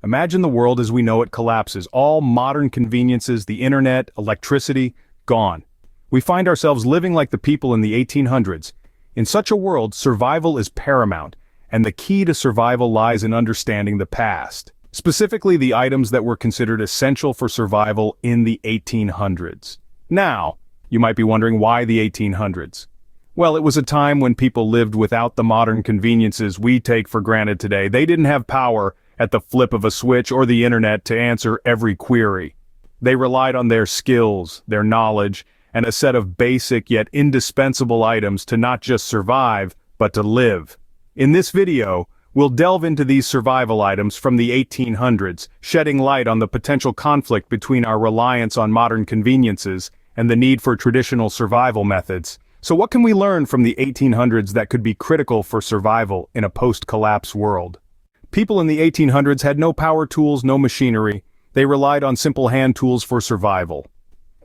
Imagine the world as we know it collapses. All modern conveniences, the internet, electricity, gone. We find ourselves living like the people in the 1800s. In such a world, survival is paramount, and the key to survival lies in understanding the past. Specifically the items that were considered essential for survival in the 1800s. Now, you might be wondering why the 1800s? Well, it was a time when people lived without the modern conveniences we take for granted today. They didn't have power at the flip of a switch or the internet to answer every query. They relied on their skills, their knowledge, and a set of basic yet indispensable items to not just survive, but to live. In this video, we'll delve into these survival items from the 1800s, shedding light on the potential conflict between our reliance on modern conveniences and the need for traditional survival methods. So what can we learn from the 1800s that could be critical for survival in a post-collapse world? People in the 1800s had no power tools, no machinery. They relied on simple hand tools for survival.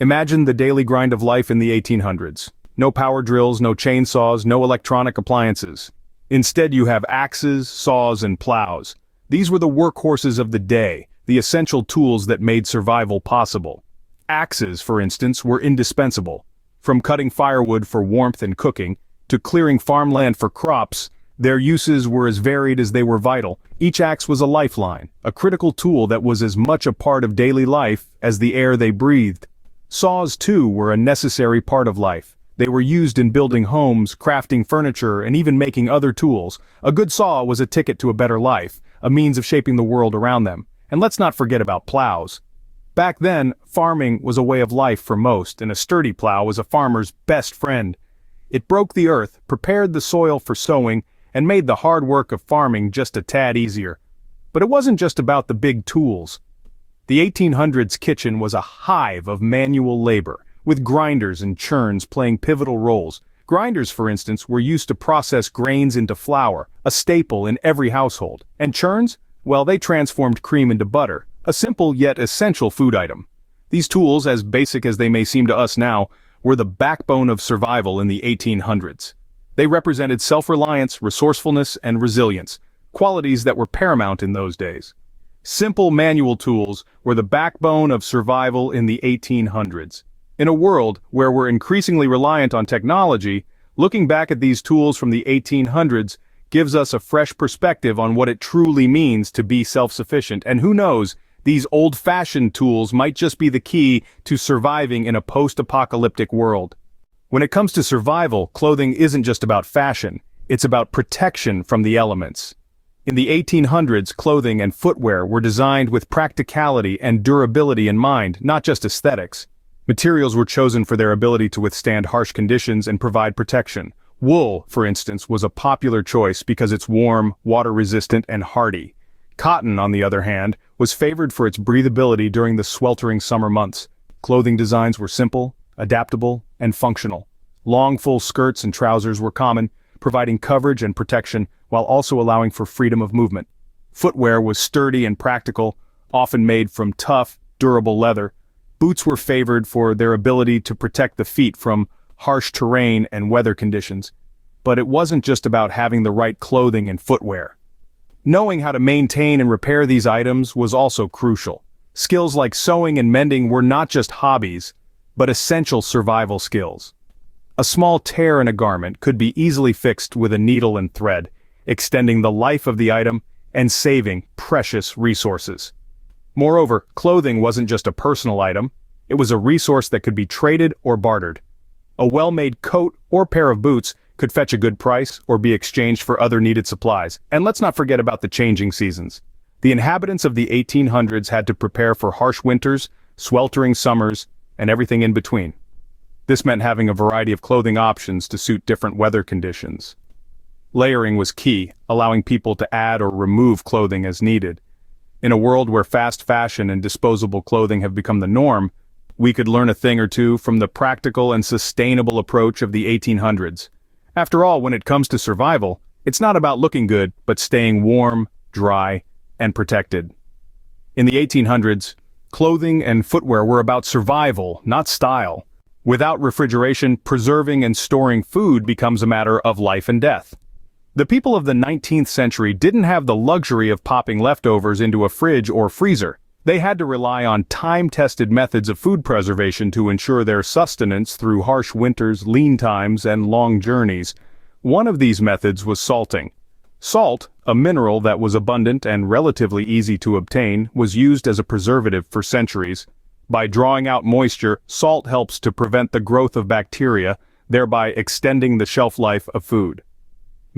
Imagine the daily grind of life in the 1800s. No power drills, no chainsaws, no electronic appliances. Instead you have axes, saws, and plows. These were the workhorses of the day, the essential tools that made survival possible. Axes, for instance, were indispensable. From cutting firewood for warmth and cooking, to clearing farmland for crops, their uses were as varied as they were vital. Each axe was a lifeline, a critical tool that was as much a part of daily life as the air they breathed. Saws, too, were a necessary part of life. They were used in building homes, crafting furniture, and even making other tools. A good saw was a ticket to a better life, a means of shaping the world around them. And let's not forget about plows. Back then, farming was a way of life for most, and a sturdy plow was a farmer's best friend. It broke the earth, prepared the soil for sowing, and made the hard work of farming just a tad easier. But it wasn't just about the big tools. The 1800s kitchen was a hive of manual labor, with grinders and churns playing pivotal roles. Grinders, for instance, were used to process grains into flour, a staple in every household. And churns? Well, they transformed cream into butter, a simple yet essential food item. These tools, as basic as they may seem to us now, were the backbone of survival in the 1800s. They represented self-reliance, resourcefulness, and resilience, qualities that were paramount in those days. Simple manual tools were the backbone of survival in the 1800s. In a world where we're increasingly reliant on technology, looking back at these tools from the 1800s gives us a fresh perspective on what it truly means to be self-sufficient. And who knows, these old-fashioned tools might just be the key to surviving in a post-apocalyptic world. When it comes to survival, clothing isn't just about fashion, it's about protection from the elements. In the 1800s, clothing and footwear were designed with practicality and durability in mind, not just aesthetics. Materials were chosen for their ability to withstand harsh conditions and provide protection. Wool, for instance, was a popular choice because it's warm, water-resistant, and hardy. Cotton, on the other hand, was favored for its breathability during the sweltering summer months. Clothing designs were simple, adaptable, and functional. Long, full skirts and trousers were common, providing coverage and protection while also allowing for freedom of movement. Footwear was sturdy and practical, often made from tough, durable leather. Boots were favored for their ability to protect the feet from harsh terrain and weather conditions. But it wasn't just about having the right clothing and footwear. Knowing how to maintain and repair these items was also crucial. Skills like sewing and mending were not just hobbies, but essential survival skills. A small tear in a garment could be easily fixed with a needle and thread, extending the life of the item and saving precious resources. Moreover, clothing wasn't just a personal item, it was a resource that could be traded or bartered. A well-made coat or pair of boots could fetch a good price or be exchanged for other needed supplies. And let's not forget about the changing seasons. The inhabitants of the 1800s had to prepare for harsh winters, sweltering summers, and everything in between. This meant having a variety of clothing options to suit different weather conditions. Layering was key, allowing people to add or remove clothing as needed. In a world where fast fashion and disposable clothing have become the norm, we could learn a thing or two from the practical and sustainable approach of the 1800s. After all, when it comes to survival, it's not about looking good, but staying warm, dry, and protected. In the 1800s, clothing and footwear were about survival, not style. Without refrigeration, preserving and storing food becomes a matter of life and death. The people of the 19th century didn't have the luxury of popping leftovers into a fridge or freezer. They had to rely on time-tested methods of food preservation to ensure their sustenance through harsh winters, lean times, and long journeys. One of these methods was salting. Salt, a mineral that was abundant and relatively easy to obtain, was used as a preservative for centuries. By drawing out moisture, salt helps to prevent the growth of bacteria, thereby extending the shelf life of food.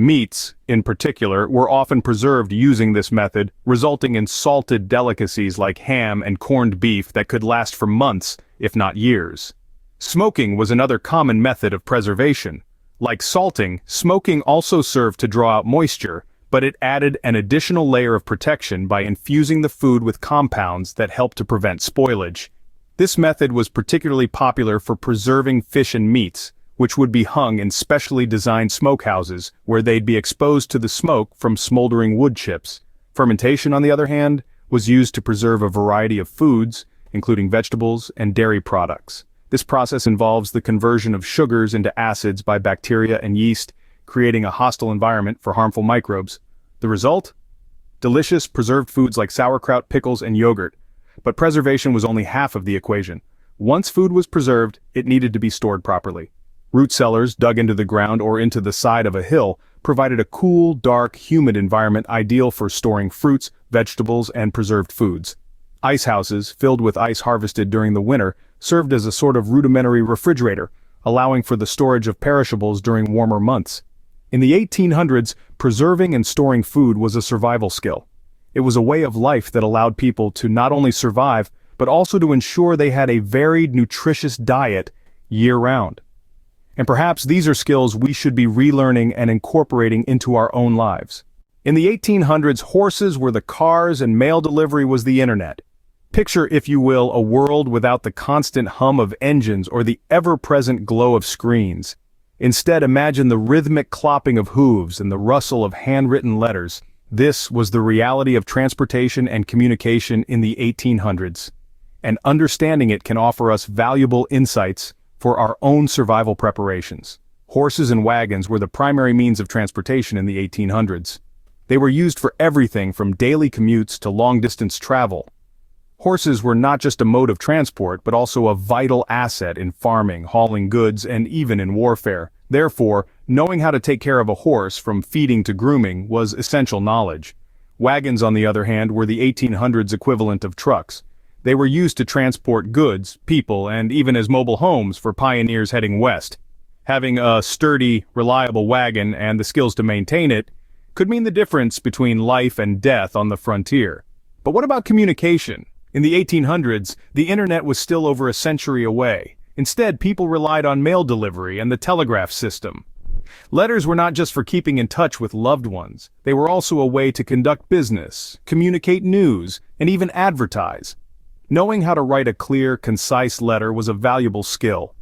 Meats, in particular, were often preserved using this method, resulting in salted delicacies like ham and corned beef that could last for months, if not years. Smoking was another common method of preservation. Like salting, smoking also served to draw out moisture, but it added an additional layer of protection by infusing the food with compounds that helped to prevent spoilage. This method was particularly popular for preserving fish and meats, which would be hung in specially designed smokehouses where they'd be exposed to the smoke from smoldering wood chips. Fermentation, on the other hand, was used to preserve a variety of foods, including vegetables and dairy products. This process involves the conversion of sugars into acids by bacteria and yeast, creating a hostile environment for harmful microbes. The result? Delicious preserved foods like sauerkraut, pickles, and yogurt. But preservation was only half of the equation. Once food was preserved, it needed to be stored properly. Root cellars dug into the ground or into the side of a hill provided a cool, dark, humid environment ideal for storing fruits, vegetables, and preserved foods. Ice houses, filled with ice harvested during the winter, served as a sort of rudimentary refrigerator, allowing for the storage of perishables during warmer months. In the 1800s, preserving and storing food was a survival skill. It was a way of life that allowed people to not only survive, but also to ensure they had a varied, nutritious diet year-round. And perhaps these are skills we should be relearning and incorporating into our own lives. In the 1800s, horses were the cars and mail delivery was the internet. Picture, if you will, a world without the constant hum of engines or the ever-present glow of screens. Instead, imagine the rhythmic clopping of hooves and the rustle of handwritten letters. This was the reality of transportation and communication in the 1800s. And understanding it can offer us valuable insights for our own survival preparations. Horses and wagons were the primary means of transportation in the 1800s. They were used for everything from daily commutes to long-distance travel. Horses were not just a mode of transport, but also a vital asset in farming, hauling goods, and even in warfare. Therefore, knowing how to take care of a horse from feeding to grooming was essential knowledge. Wagons, on the other hand, were the 1800s equivalent of trucks. They were used to transport goods, people, and even as mobile homes for pioneers heading west. Having a sturdy, reliable wagon and the skills to maintain it could mean the difference between life and death on the frontier. But what about communication? In the 1800s, the internet was still over a century away. Instead, people relied on mail delivery and the telegraph system. Letters were not just for keeping in touch with loved ones. They were also a way to conduct business, communicate news, and even advertise. Knowing how to write a clear, concise letter was a valuable skill.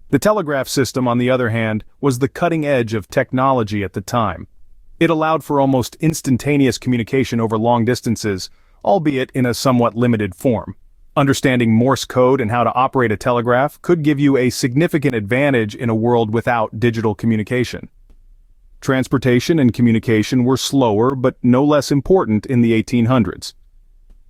The telegraph system, on the other hand, was the cutting edge of technology at the time. It allowed for almost instantaneous communication over long distances, albeit in a somewhat limited form. Understanding Morse code and how to operate a telegraph could give you a significant advantage in a world without digital communication. Transportation and communication were slower but no less important in the 1800s.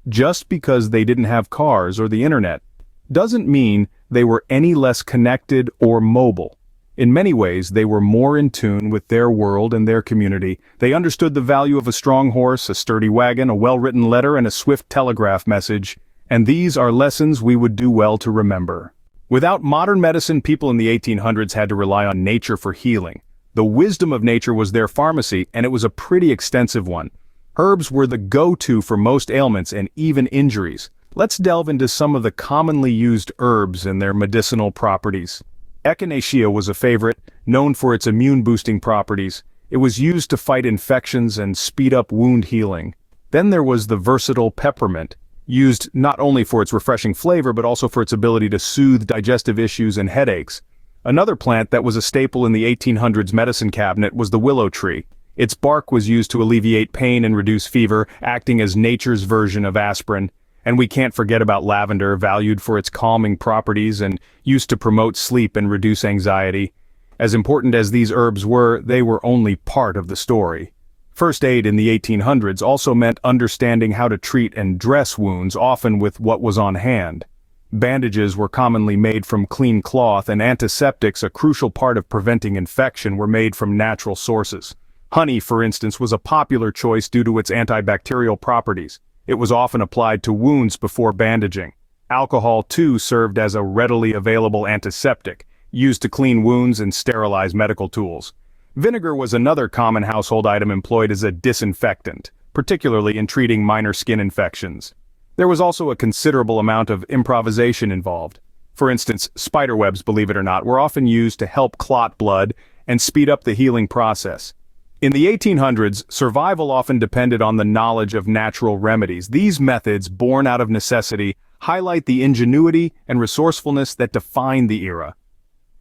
Just because they didn't have cars or the internet doesn't mean they were any less connected or mobile. In many ways, they were more in tune with their world and their community. They understood the value of a strong horse, a sturdy wagon, a well-written letter, and a swift telegraph message. And these are lessons we would do well to remember. Without modern medicine, people in the 1800s had to rely on nature for healing. The wisdom of nature was their pharmacy, and it was a pretty extensive one. Herbs were the go-to for most ailments and even injuries. Let's delve into some of the commonly used herbs and their medicinal properties. Echinacea was a favorite, known for its immune-boosting properties. It was used to fight infections and speed up wound healing. Then there was the versatile peppermint, used not only for its refreshing flavor but also for its ability to soothe digestive issues and headaches. Another plant that was a staple in the 1800s medicine cabinet was the willow tree. Its bark was used to alleviate pain and reduce fever, acting as nature's version of aspirin. And we can't forget about lavender, valued for its calming properties and used to promote sleep and reduce anxiety. As important as these herbs were, they were only part of the story. First aid in the 1800s also meant understanding how to treat and dress wounds, often with what was on hand. Bandages were commonly made from clean cloth, and antiseptics, a crucial part of preventing infection, were made from natural sources. Honey, for instance, was a popular choice due to its antibacterial properties. It was often applied to wounds before bandaging. Alcohol, too, served as a readily available antiseptic, used to clean wounds and sterilize medical tools. Vinegar was another common household item employed as a disinfectant, particularly in treating minor skin infections. There was also a considerable amount of improvisation involved. For instance, spiderwebs, believe it or not, were often used to help clot blood and speed up the healing process. In the 1800s, survival often depended on the knowledge of natural remedies. These methods, born out of necessity, highlight the ingenuity and resourcefulness that define the era.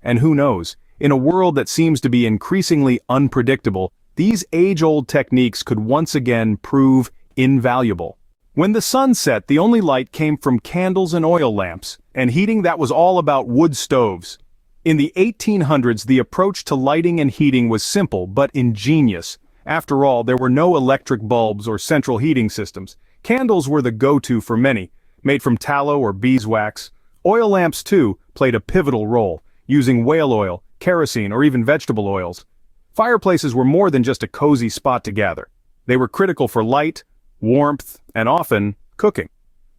And who knows, in a world that seems to be increasingly unpredictable, these age-old techniques could once again prove invaluable. When the sun set, the only light came from candles and oil lamps, and heating that was all about wood stoves. In the 1800s, the approach to lighting and heating was simple but ingenious. After all, there were no electric bulbs or central heating systems. Candles were the go-to for many, made from tallow or beeswax. Oil lamps, too, played a pivotal role, using whale oil, kerosene, or even vegetable oils. Fireplaces were more than just a cozy spot to gather. They were critical for light, warmth, and often, cooking.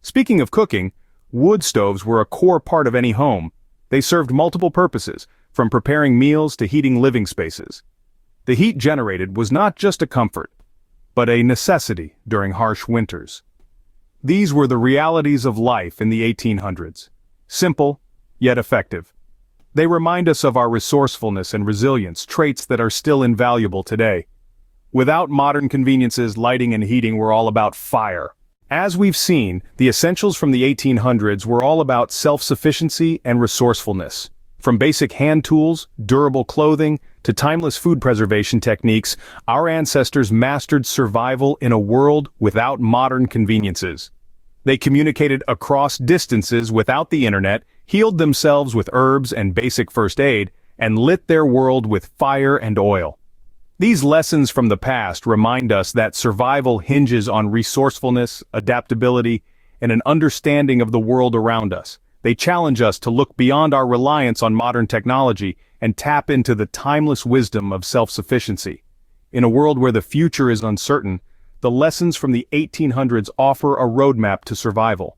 Speaking of cooking, wood stoves were a core part of any home. They served multiple purposes, from preparing meals to heating living spaces. The heat generated was not just a comfort, but a necessity during harsh winters. These were the realities of life in the 1800s. Simple, yet effective. They remind us of our resourcefulness and resilience, traits that are still invaluable today. Without modern conveniences, lighting and heating were all about fire. As we've seen, the essentials from the 1800s were all about self-sufficiency and resourcefulness. From basic hand tools, durable clothing, to timeless food preservation techniques, our ancestors mastered survival in a world without modern conveniences. They communicated across distances without the internet, healed themselves with herbs and basic first aid, and lit their world with fire and oil. These lessons from the past remind us that survival hinges on resourcefulness, adaptability, and an understanding of the world around us. They challenge us to look beyond our reliance on modern technology and tap into the timeless wisdom of self-sufficiency. In a world where the future is uncertain, the lessons from the 1800s offer a roadmap to survival.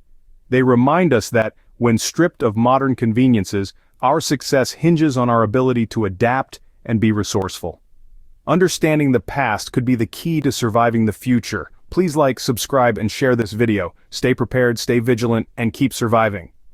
They remind us that, when stripped of modern conveniences, our success hinges on our ability to adapt and be resourceful. Understanding the past could be the key to surviving the future. Please like, subscribe, and share this video. Stay prepared, stay vigilant, and keep surviving.